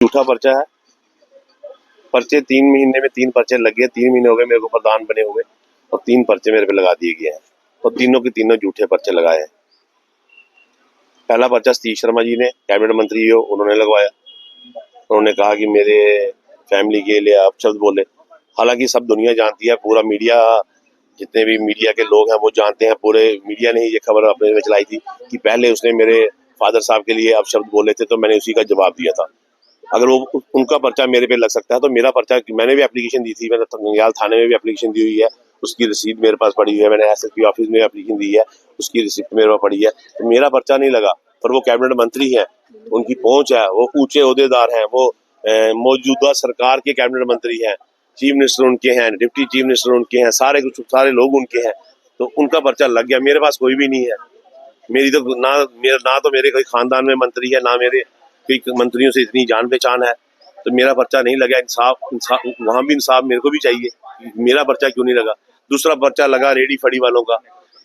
झूठा पर्चा है। पर्चे 3 महीने में 3 पर्चे लग गए, 3 महीने हो गए मेरे को प्रधान बने हुए और 3 पर्चे मेरे पे लगा दिए गए हैं और तीनों के तीनों झूठे पर्चे लगाए हैं। पहला पर्चा सतीश शर्मा जी ने, कैबिनेट मंत्री हो, उन्होंने लगवाया। उन्होंने कहा कि मेरे फैमिली के लिए आप शब्द बोले। हालांकि सब दुनिया जानती है, पूरा मीडिया, जितने भी मीडिया के लोग हैं वो जानते हैं, पूरे मीडिया ने ये खबर अपने में चलाई थी कि पहले उसने मेरे फादर साहब के लिए अपशब्द बोले थे, तो मैंने उसी का जवाब दिया था। अगर वो उनका पर्चा मेरे पे लग सकता है तो मेरा पर्चा, मैंने भी एप्लीकेशन दी थी, मैंने गंगयाल थाने में भी एप्लीकेशन दी हुई है, उसकी रसीद मेरे पास पड़ी हुई है। मैंने एसएसपी ऑफिस में एप्लीकेशन दी है, उसकी रिसिप्ट मेरे पास पड़ी है। तो मेरा पर्चा नहीं लगा, पर वो कैबिनेट मंत्री हैं, उनकी पहुंच है, वो ऊंचे ओहदेदार हैं, वो मौजूदा सरकार के कैबिनेट मंत्री हैं, चीफ मिनिस्टर उनके हैं, डिप्टी चीफ मिनिस्टर उनके हैं, सारे लोग उनके हैं, तो उनका पर्चा लग गया। मेरे पास कोई भी नहीं है। मेरी तो ना तो मेरे कोई खानदान में मंत्री है, ना मेरे कोई मंत्रियों से इतनी जान पहचान है, तो मेरा पर्चा नहीं लगा। इंसाफ वहां भी इंसाफ मेरे को भी चाहिए, मेरा पर्चा क्यों नहीं लगा। दूसरा पर्चा लगा रेडी फड़ी वालों का,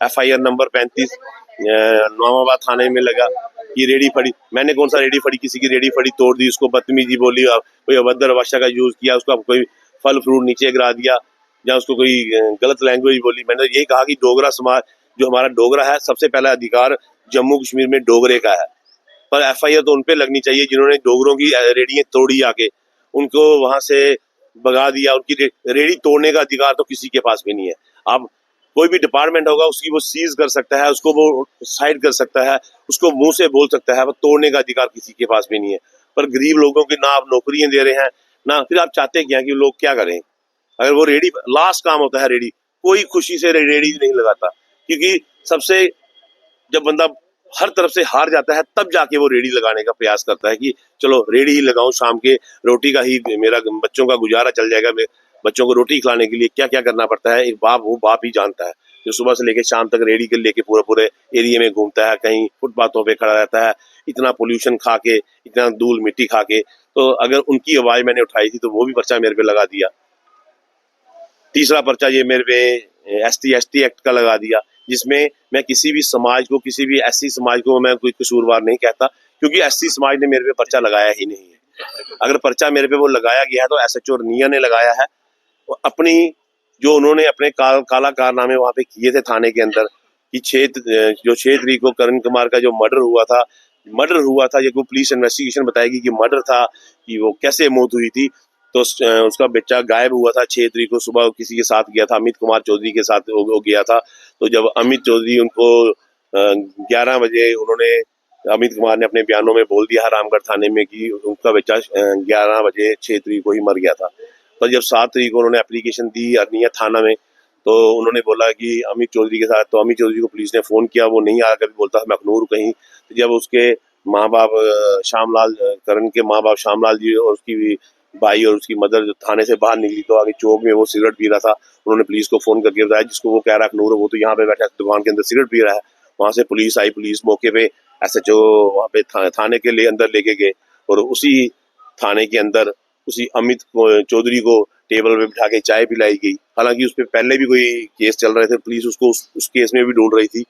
FIR नंबर 35 नवाबाद थाने में लगा कि रेडी फड़ी। मैंने कौन सा रेडी फड़ी, किसी की रेडी फड़ी तोड़ दी, उसको बदतमीजी बोली, कोई अभद्र भाषा का यूज किया, उसका कोई फल फ्रूट नीचे गिरा दिया, या उसको कोई गलत लैंग्वेज बोली। मैंने यही कहा कि डोगरा समाज, जो हमारा डोगरा है, सबसे पहला अधिकार जम्मू कश्मीर में डोगरे का है, पर FIR तो उनपे लगनी चाहिए जिन्होंने डोगरों की रेडियां तोड़ी, आके उनको वहां से भगा दिया। उनकी रेडी तोड़ने का अधिकार तो किसी के पास भी नहीं है। अब कोई भी डिपार्टमेंट होगा, उसकी वो सीज कर सकता है, उसको वो साइड कर सकता है, उसको मुंह से बोल सकता है, वो तोड़ने का अधिकार किसी के पास भी नहीं है। पर गरीब लोगों की ना आप नौकरियां दे रहे हैं, ना फिर आप चाहते क्या कि लोग क्या करें। अगर वो रेडी लास्ट काम होता है, रेडी कोई खुशी से रेडी नहीं लगाता, क्योंकि सबसे, जब बंदा हर तरफ से हार जाता है तब जाके वो रेडी लगाने का प्रयास करता है कि चलो रेडी ही लगाऊं, शाम के रोटी का ही मेरा बच्चों का गुजारा चल जाएगा। बच्चों को रोटी खिलाने के लिए क्या क्या करना पड़ता है, एक बाप वो बाप ही जानता है, जो सुबह से लेके शाम तक रेडी के लेके पूरे पूरे एरिया में घूमता है, कहीं फुटपाथों पे खड़ा रहता है, इतना पोल्यूशन खा के, इतना धूल मिट्टी खा के। तो अगर उनकी आवाज मैंने उठाई थी तो वो भी पर्चा मेरे पे लगा दिया। तीसरा पर्चा ये मेरे पे ST एक्ट का लगा दिया, जिसमें मैं किसी भी समाज को, किसी भी SC समाज को मैं कोई कसूरवार नहीं कहता, क्योंकि SC समाज ने मेरे पे पर्चा लगाया ही नहीं है। अगर पर्चा मेरे पे वो लगाया गया है तो SHO रनिया ने लगाया है। अपनी जो उन्होंने अपने काला कारनामे वहां पे किए थे थाने के अंदर, कि 6 तारीख को करण कुमार का जो मर्डर हुआ था, ये कोई पुलिस इन्वेस्टिगेशन बताएगी कि मर्डर था, कि वो कैसे मौत हुई थी। तो उसका बच्चा गायब हुआ था 6 तारीख को सुबह, किसी के साथ गया था, अमित कुमार चौधरी के साथ वो गया था। तो जब अमित चौधरी उनको 11 बजे, उन्होंने अमित कुमार ने अपने बयानों में बोल दिया रामगढ़ थाने में कि उनका बच्चा 11 बजे 6 तारीख को ही मर गया था। पर जब 7 तारीख को उन्होंने एप्लीकेशन दी अरनिया थाना में, तो उन्होंने बोला कि अमित चौधरी के साथ, तो अमित चौधरी को पुलिस ने फोन किया, वो नहीं आया, कभी बोलता था मैं अखनूर कहीं। तो जब उसके माँ बाप श्यामलाल, करण के माँ बाप श्यामलाल जी और उसकी भाई और उसकी मदर जो थाने से बाहर निकली, तो आगे चौक में वो सिगरेट पी रहा था। उन्होंने पुलिस को फोन करके बताया, जिसको वो कह रहा है अखनूर, वो तो यहाँ पे बैठा दुकान के अंदर सिगरेट पी रहा है। वहां से पुलिस आई, पुलिस मौके पे SHO वहां पे थाने के लिए अंदर लेके गए, और उसी थाने के अंदर उसी अमित चौधरी को टेबल पे बिठा के चाय पिलाई गई। हालांकि उस पर पहले भी कोई केस चल रहे थे, पुलिस उसको उस केस में भी ढूंढ रही थी।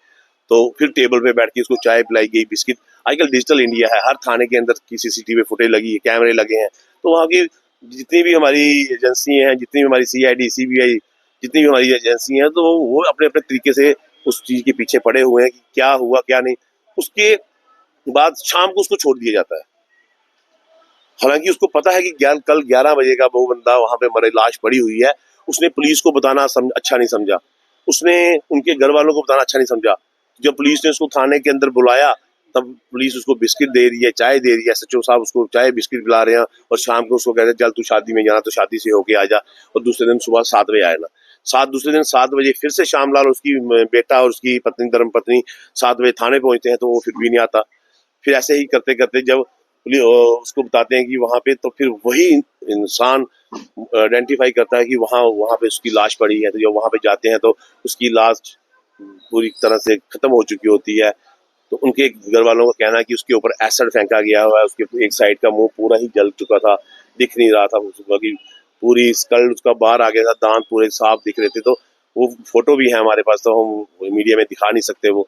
तो फिर टेबल पे बैठ के उसको चाय पिलाई गई, बिस्किट। आजकल डिजिटल इंडिया है, हर थाने के अंदर की CCTV फुटेज लगी है, कैमरे लगे हैं। तो वहाँ की जितनी भी हमारी एजेंसी हैं, जितनी भी हमारी CID CBI, जितनी भी हमारी एजेंसी हैं, तो वो अपने अपने तरीके से उस चीज के पीछे पड़े हुए हैं कि क्या हुआ क्या नहीं। उसके बाद शाम को उसको छोड़ दिया जाता है। हालांकि उसको पता है कि कल 11 बजे का वो बंदा वहां पे मरे, लाश पड़ी हुई है। उसने पुलिस को बताना अच्छा नहीं समझा, उसने उनके घर वालों को बताना अच्छा नहीं समझा। जब पुलिस ने उसको थाने के अंदर बुलाया, तब पुलिस उसको बिस्किट दे रही है, चाय दे रही है, SHO साहब उसको चाय बिस्किट पिला रहे हैं, और शाम को उसको कहते हैं चल तू शादी में जाना तो शादी से होके आ जा, और दूसरे दिन सुबह 7 बजे आए ना। दूसरे दिन 7 बजे फिर से श्यामलाल, उसकी बेटा और उसकी पत्नी, धर्म पत्नी 7 बजे थाने पहुंचते हैं, तो वो फिर भी नहीं आता। फिर ऐसे ही करते करते जब उसको बताते हैं कि वहां पे, तो फिर वही इंसान आइडेंटिफाई करता है कि वहां पे उसकी लाश पड़ी है। तो जब वहां पे जाते हैं तो उसकी लाश पूरी तरह से खत्म हो चुकी होती है। तो उनके घर वालों का कहना है कि उसके ऊपर एसिड फेंका गया हुआ है, उसके एक साइड का मुंह पूरा ही जल चुका था, दिख नहीं रहा था, उसकी पूरी स्कल उसका बाहर आ गया था, दांत पूरे साफ दिख रहे थे। तो वो फोटो भी है हमारे पास, तो हम मीडिया में दिखा नहीं सकते वो।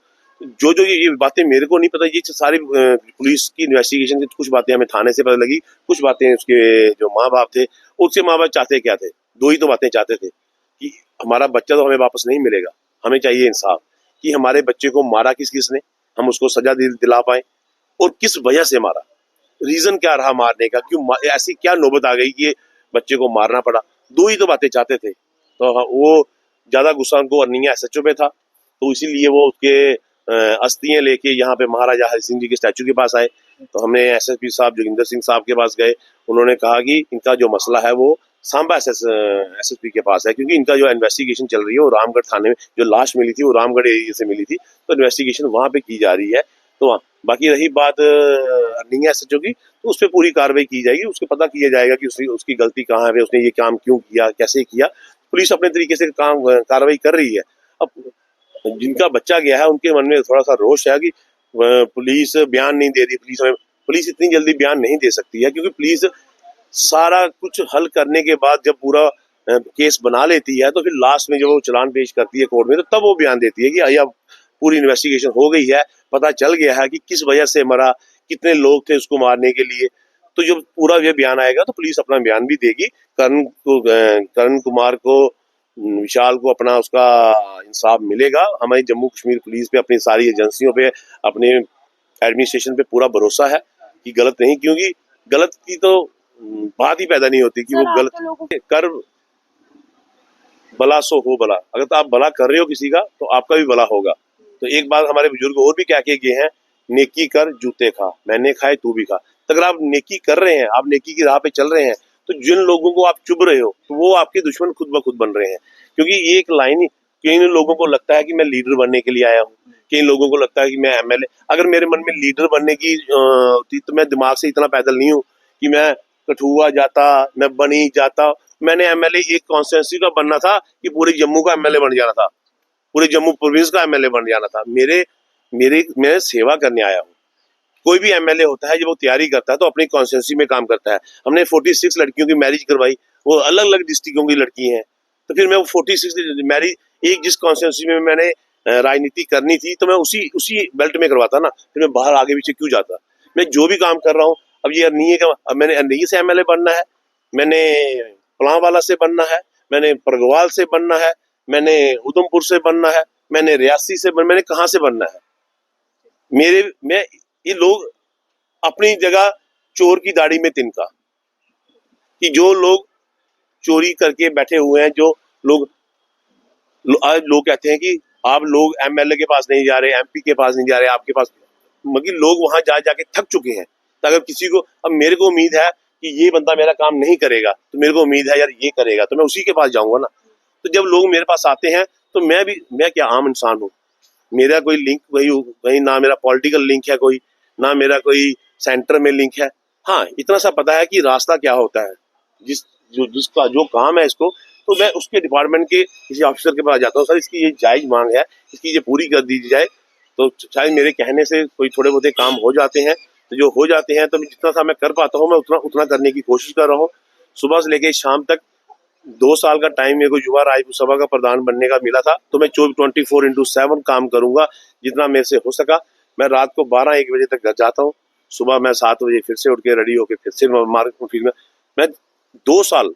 जो जो ये बातें मेरे को नहीं पता, ये सारी पुलिस की इन्वेस्टिगेशन की कुछ बातें हमें थाने से पता लगी, कुछ बातें उसके जो माँ बाप थे, उसके माँ बाप चाहते क्या थे, दो ही तो बातें चाहते थे कि हमारा बच्चा तो हमें वापस नहीं मिलेगा, हमें चाहिए इंसाफ कि हमारे बच्चे को मारा किस किसने, हम उसको सजा दिला पाए और किस वजह से मारा, रीजन क्या रहा मारने का, क्यों ऐसी क्या नौबत आ गई कि ये बच्चे को मारना पड़ा। दो ही तो बातें चाहते थे। तो वो ज्यादा गुस्सा उनको अर्निंग एसएचओ पे था, तो इसीलिए वो उसके अस्थियां लेके यहाँ पे महाराजा हरि सिंह जी के स्टैचू के पास आए। तो हमने एसएसपी साहब जोगिंदर सिंह साहब के पास गए, उन्होंने कहा कि इनका जो मसला है वो सांबा एसएसपी के पास है, क्योंकि इनका जो इन्वेस्टिगेशन चल रही है वो रामगढ़ थाने में, जो लाश मिली थी वो रामगढ़ एरिया से मिली थी, तो इन्वेस्टिगेशन वहां पे की जा रही है। तो बाकी रही बात अर्निंग एसएचओ की, तो उस पर पूरी कार्रवाई की जाएगी, उसको पता किया जाएगा कि उसकी गलती कहाँ है, उसने ये काम क्यों किया, कैसे किया। पुलिस अपने तरीके से काम कार्रवाई कर रही है। अब जिनका बच्चा गया है उनके मन में थोड़ा सा रोष है कि पुलिस बयान नहीं दे रही, पुलिस इतनी जल्दी बयान नहीं दे सकती है, क्योंकि पुलिस सारा कुछ हल करने के बाद जब पूरा केस बना लेती है तो फिर लास्ट में जब वो चालान पेश करती है कोर्ट में, तो तब वो बयान देती है कि अब पूरी इन्वेस्टिगेशन हो गई है, पता चल गया है कि किस वजह से मरा, कितने लोग थे उसको मारने के लिए। तो जब पूरा ये बयान आएगा तो पुलिस अपना बयान भी देगी, करण कुमार को, विशाल को अपना उसका इंसाफ मिलेगा। हमारी जम्मू कश्मीर पुलिस पे, अपनी सारी एजेंसियों पे, अपने एडमिनिस्ट्रेशन पे पूरा भरोसा है कि गलत नहीं, क्योंकि गलत की तो बात ही पैदा नहीं होती कि वो गलत कर भला सो हो भला। अगर तो आप भला कर रहे हो किसी का तो आपका भी भला होगा। तो एक बात हमारे बुजुर्ग और भी क्या कह गए हैं, नेकी कर जूते खा, मैंने खाए तू भी खा। तो अगर आप नेकी कर रहे हैं, आप नेकी की राह पे चल रहे हैं, तो जिन लोगों को आप चुभ रहे हो तो वो आपके दुश्मन खुद ब खुद बन रहे हैं। क्योंकि ये एक लाइन ही, कई लोगों को लगता है कि मैं लीडर बनने के लिए आया हूँ, कई लोगों को लगता है कि मैं एमएलए। अगर मेरे मन में लीडर बनने की होती तो मैं दिमाग से इतना पैदल नहीं हूँ कि मैं कठुआ जाता, मैं बनी जाता। मैंने एमएलए एक कॉन्स्टिट्यूंसी का बनना था कि पूरे जम्मू का एमएलए बन जाना था, पूरे जम्मू प्रोविंस का एमएलए बन जाना था। मैं सेवा करने आया हूँ। कोई भी एमएलए होता है जब वो तैयारी करता है तो अपनी कॉन्स्टिट्यूंसी में काम करता है। हमने 46 लड़कियों की मैरिज करवाई, वो अलग अलग डिस्ट्रिक्टों की लड़की हैं, तो फिर मैं वो 46 मैरिज एक जिस कॉन्स्टिट्यूंसी में मैंने राजनीति करनी थी तो मैं उसी उसी बेल्ट में करवाता ना, फिर मैं बाहर आगे पीछे क्यों जाता। मैं जो भी काम कर रहा हूँ, अब ये नहीं है कि अब मैंने नहीं से एमएलए बनना है, मैंने पलांवाला से बनना है, मैंने परगवाल से बनना है, मैंने उधमपुर से बनना है, मैंने रियासी से मैंने कहाँ से बनना है। ये लोग अपनी जगह चोर की दाढ़ी में तिनका, कि जो लोग चोरी करके बैठे हुए हैं, जो लोग आज लोग कहते हैं कि आप लोग एमएलए के पास नहीं जा रहे, एमपी के पास नहीं जा रहे, आपके पास, मगर लोग वहां जा जाके थक चुके हैं। तो अगर किसी को, अब मेरे को उम्मीद है कि ये बंदा मेरा काम नहीं करेगा, तो मेरे को उम्मीद है यार ये करेगा, तो मैं उसी के पास जाऊंगा ना। तो जब लोग मेरे पास आते हैं तो मैं क्या आम इंसान हूँ, मेरा कोई लिंक वही ना मेरा पॉलिटिकल लिंक है कोई, ना मेरा कोई सेंटर में लिंक है। हाँ, इतना सा पता है कि रास्ता क्या होता है, जिसका जो काम है इसको, तो मैं उसके डिपार्टमेंट के किसी ऑफिसर के पास जाता हूँ, सर इसकी ये जायज मांग है, इसकी ये पूरी कर दी जाए। तो शायद मेरे कहने से कोई थोड़े बहुत काम हो जाते हैं, तो जो हो जाते हैं तो जितना सा मैं कर पाता हूँ मैं उतना करने की कोशिश कर रहा हूँ। सुबह से लेकर शाम तक 2 साल का टाइम मेरे को युवा राज्यसभा का प्रधान बनने का मिला था, तो मैं 24/7 काम करूंगा जितना मेरे से हो सका। मैं रात को 12-1 बजे तक घर जाता हूँ, सुबह मैं 7 बजे फिर से उठ के रेडी होकर फिर से मार्केट में, मैं 2 साल